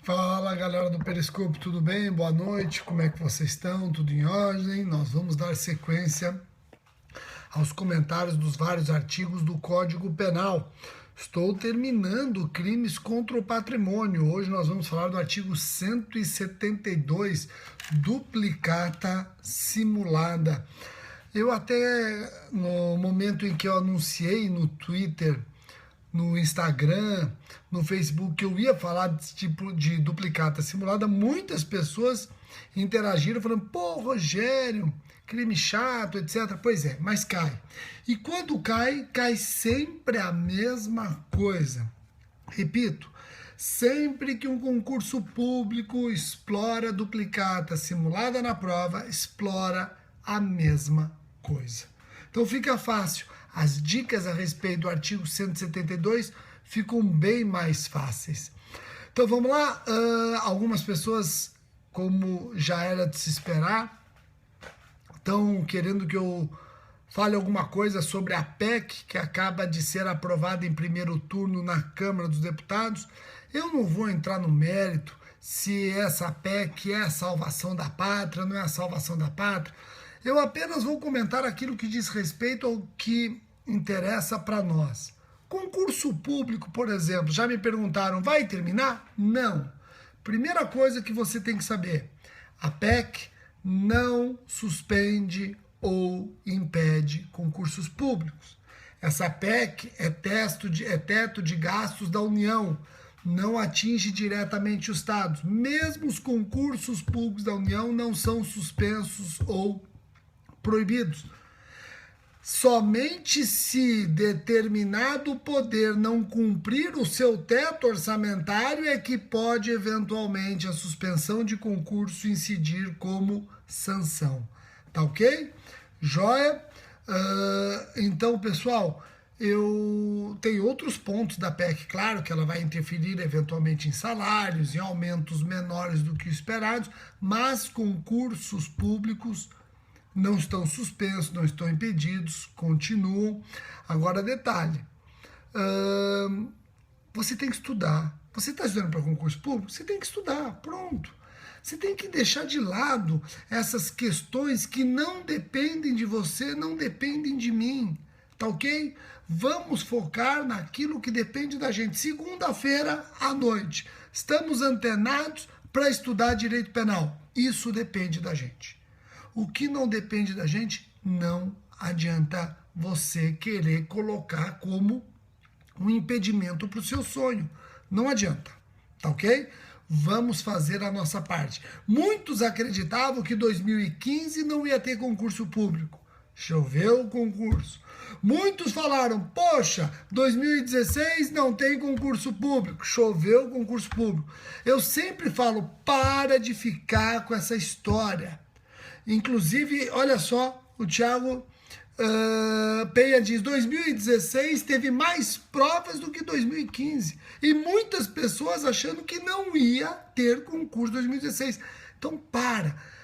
Fala galera do Periscope, tudo bem? Boa noite, como é que vocês estão? Tudo em ordem? Nós vamos dar sequência aos comentários dos vários artigos do Código Penal. Estou terminando crimes contra o patrimônio. Hoje nós vamos falar do artigo 172, duplicata simulada. Eu até, no momento em que eu anunciei no Twitter, no Instagram, no Facebook, que eu ia falar desse tipo de duplicata simulada, muitas pessoas interagiram falando, pô, Rogério, crime chato, etc. Pois é, mas cai. E quando cai, cai sempre a mesma coisa. Repito, sempre que um concurso público explora duplicata simulada na prova, explora a mesma coisa. Então fica fácil. As dicas a respeito do artigo 172 ficam bem mais fáceis. Então vamos lá, algumas pessoas, como já era de se esperar, estão querendo que eu fale alguma coisa sobre a PEC, que acaba de ser aprovada em primeiro turno na Câmara dos Deputados. Eu não vou entrar no mérito se essa PEC é a salvação da pátria, não é a salvação da pátria. Eu apenas vou comentar aquilo que diz respeito ao que interessa para nós. Concurso público, por exemplo, já me perguntaram, vai terminar? Não. Primeira coisa que você tem que saber, a PEC não suspende ou impede concursos públicos. Essa PEC é teto de gastos da União, não atinge diretamente os estados. Mesmo os concursos públicos da União não são suspensos ou proibidos. Somente se determinado poder não cumprir o seu teto orçamentário é que pode eventualmente a suspensão de concurso incidir como sanção. Tá ok? Joia? Então, pessoal, eu tenho outros pontos da PEC, claro que ela vai interferir eventualmente em salários, em aumentos menores do que esperados, mas concursos públicos não estão suspensos, não estão impedidos, continuam. Agora, detalhe, você tem que estudar. Você está estudando para concurso público? Você tem que estudar, pronto. Você tem que deixar de lado essas questões que não dependem de você, não dependem de mim, tá ok? Vamos focar naquilo que depende da gente. Segunda-feira à noite, estamos antenados para estudar direito penal. Isso depende da gente. O que não depende da gente, não adianta você querer colocar como um impedimento para o seu sonho. Não adianta, tá ok? Vamos fazer a nossa parte. Muitos acreditavam que 2015 não ia ter concurso público. Choveu o concurso. Muitos falaram, poxa, 2016 não tem concurso público. Choveu o concurso público. Eu sempre falo, para de ficar com essa história. Inclusive, olha só, o Thiago Penha diz, 2016 teve mais provas do que 2015. E muitas pessoas achando que não ia ter concurso 2016. Então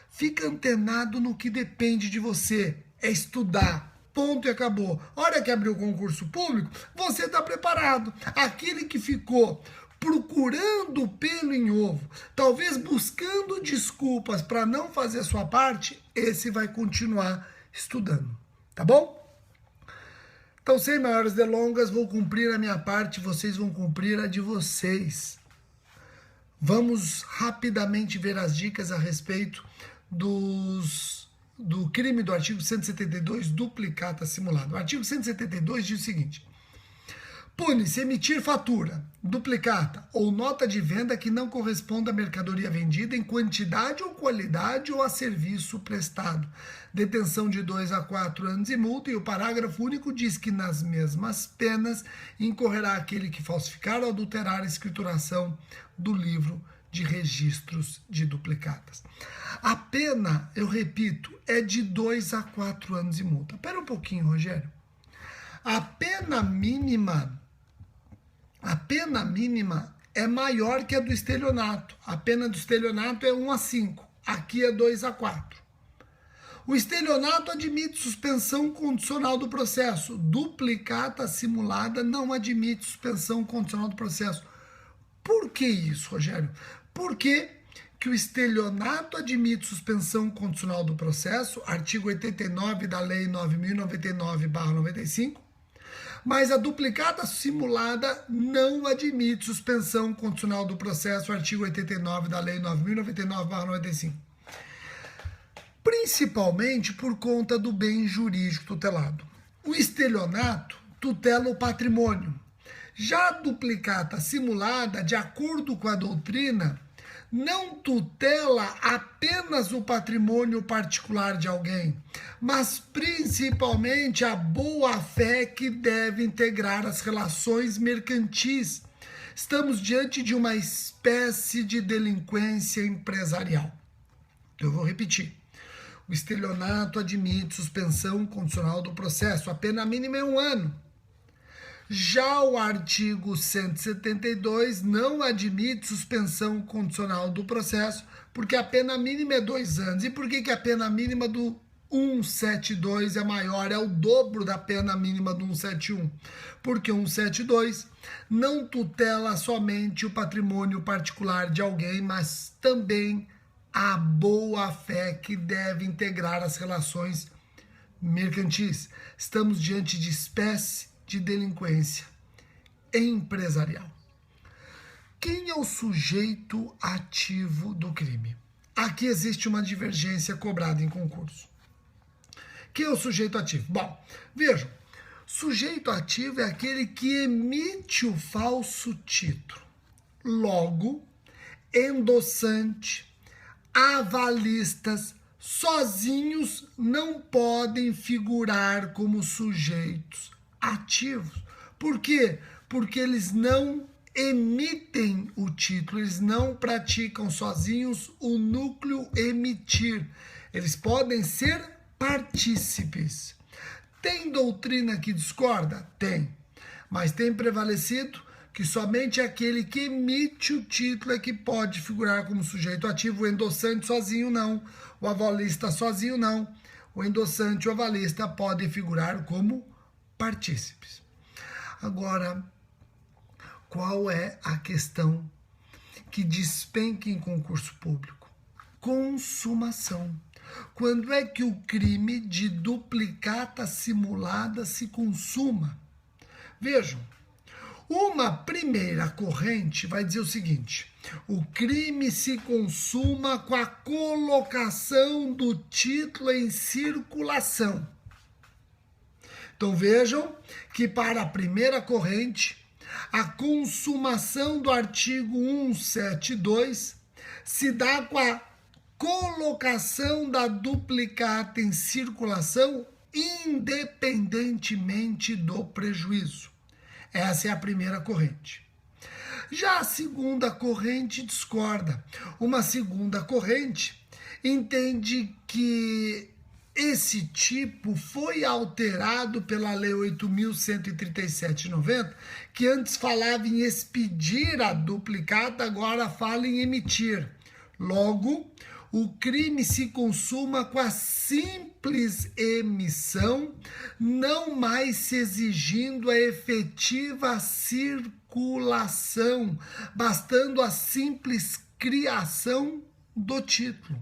fica antenado no que depende de você. É estudar, ponto e acabou. Hora que abrir o concurso público, você está preparado. Aquele que ficou procurando pelo em ovo, talvez buscando desculpas para não fazer a sua parte, esse vai continuar estudando, tá bom? Então, sem maiores delongas, vou cumprir a minha parte, vocês vão cumprir a de vocês. Vamos rapidamente ver as dicas a respeito do crime do artigo 172, duplicata simulada. O artigo 172 diz o seguinte: pune-se emitir fatura, duplicata ou nota de venda que não corresponda à mercadoria vendida em quantidade ou qualidade ou a serviço prestado. Detenção de 2 a 4 anos e multa. E o parágrafo único diz que nas mesmas penas incorrerá aquele que falsificar ou adulterar a escrituração do livro de registros de duplicatas. A pena, eu repito, é de 2 a 4 anos e multa. Espera um pouquinho, Rogério. A pena mínima é maior que a do estelionato. A pena do estelionato é 1 a 5. Aqui é 2 a 4. O estelionato admite suspensão condicional do processo. Duplicata simulada não admite suspensão condicional do processo. Por que isso, Rogério? Por que que o estelionato admite suspensão condicional do processo, artigo 89 da Lei 9.099/95, mas a duplicata simulada não admite suspensão condicional do processo, artigo 89 da Lei 9.099/95. Principalmente por conta do bem jurídico tutelado. O estelionato tutela o patrimônio. Já a duplicata simulada, de acordo com a doutrina, não tutela apenas o patrimônio particular de alguém, mas principalmente a boa-fé que deve integrar as relações mercantis. Estamos diante de uma espécie de delinquência empresarial. Eu vou repetir. O estelionato admite suspensão condicional do processo. A pena mínima é 1 ano. Já o artigo 172 não admite suspensão condicional do processo, porque a pena mínima é 2 anos. E por que a pena mínima do 172 é maior? É o dobro da pena mínima do 171. Porque o 172 não tutela somente o patrimônio particular de alguém, mas também a boa-fé que deve integrar as relações mercantis. Estamos diante de espécie de delinquência empresarial. Quem é o sujeito ativo do crime? Aqui existe uma divergência cobrada em concurso. Quem é o sujeito ativo? Bom, vejam, sujeito ativo é aquele que emite o falso título. Logo, endossante, avalistas, sozinhos não podem figurar como sujeitos ativos. Por quê? Porque eles não emitem o título, eles não praticam sozinhos o núcleo emitir. Eles podem ser partícipes. Tem doutrina que discorda? Tem. Mas tem prevalecido que somente aquele que emite o título é que pode figurar como sujeito ativo. O endossante sozinho não, o avalista sozinho não. O endossante e o avalista podem figurar como partícipes. Agora, qual é a questão que despenca em concurso público? Consumação. Quando é que o crime de duplicata simulada se consuma? Vejam, uma primeira corrente vai dizer o seguinte: o crime se consuma com a colocação do título em circulação. Então vejam que para a primeira corrente, a consumação do artigo 172 se dá com a colocação da duplicata em circulação independentemente do prejuízo. Essa é a primeira corrente. Já a segunda corrente discorda. Uma segunda corrente entende que esse tipo foi alterado pela Lei 8.137/90, que antes falava em expedir a duplicata, agora fala em emitir. Logo, o crime se consuma com a simples emissão, não mais se exigindo a efetiva circulação, bastando a simples criação do título.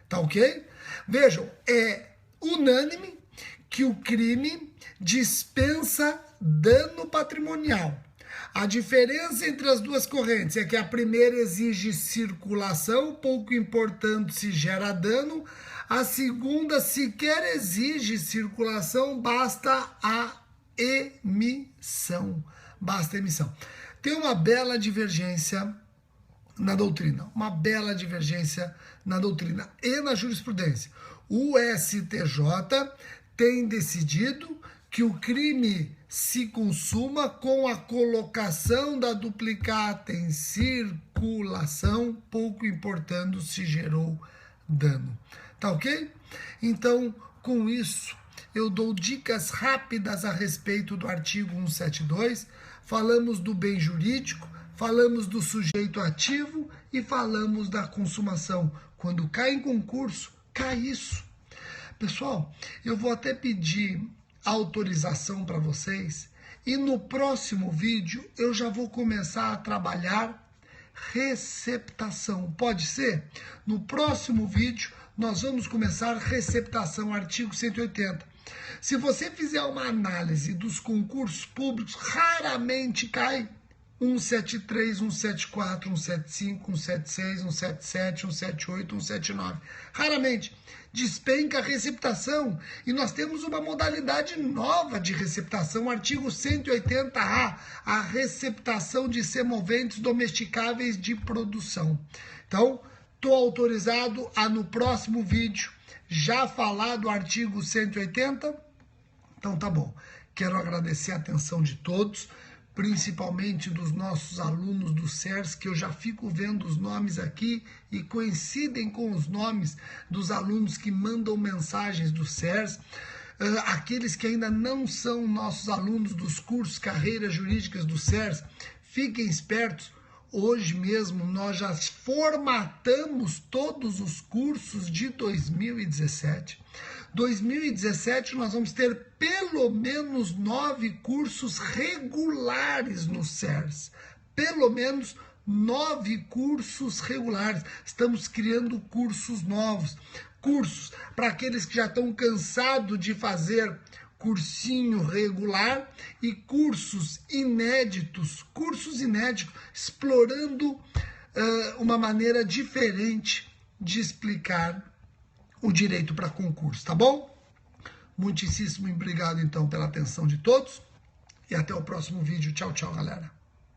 Tá ok? Vejam, é unânime que o crime dispensa dano patrimonial. A diferença entre as duas correntes é que a primeira exige circulação, pouco importando se gera dano. A segunda sequer exige circulação, basta a emissão. Basta a emissão. Tem uma bela divergência na doutrina, e na jurisprudência. O STJ tem decidido que o crime se consuma com a colocação da duplicata em circulação, pouco importando se gerou dano. Tá ok? Então, com isso, eu dou dicas rápidas a respeito do artigo 172, falamos do bem jurídico, falamos do sujeito ativo e falamos da consumação. Quando cai em concurso, cai isso. Pessoal, eu vou até pedir autorização para vocês e no próximo vídeo eu já vou começar a trabalhar receptação. Pode ser? No próximo vídeo, nós vamos começar receptação, artigo 180. Se você fizer uma análise dos concursos públicos, raramente cai 173, 174, 175, 176, 177, 178, 179. Raramente. Despenca a receptação. E nós temos uma modalidade nova de receptação, artigo 180A, a receptação de semoventes domesticáveis de produção. Então, estou autorizado a, no próximo vídeo, já falar do artigo 180? Então tá bom. Quero agradecer a atenção de todos, principalmente dos nossos alunos do CERS, que eu já fico vendo os nomes aqui e coincidem com os nomes dos alunos que mandam mensagens do CERS. Aqueles que ainda não são nossos alunos dos cursos Carreiras Jurídicas do CERS, fiquem espertos. Hoje mesmo nós já formatamos todos os cursos de 2017. 2017 nós vamos ter pelo menos 9 cursos regulares no CERS. Pelo menos 9 cursos regulares. Estamos criando cursos novos. Cursos para aqueles que já estão cansados de fazer cursinho regular e cursos inéditos, explorando uma maneira diferente de explicar o direito para concurso, tá bom? Muitíssimo obrigado, então, pela atenção de todos e até o próximo vídeo. Tchau, tchau, galera.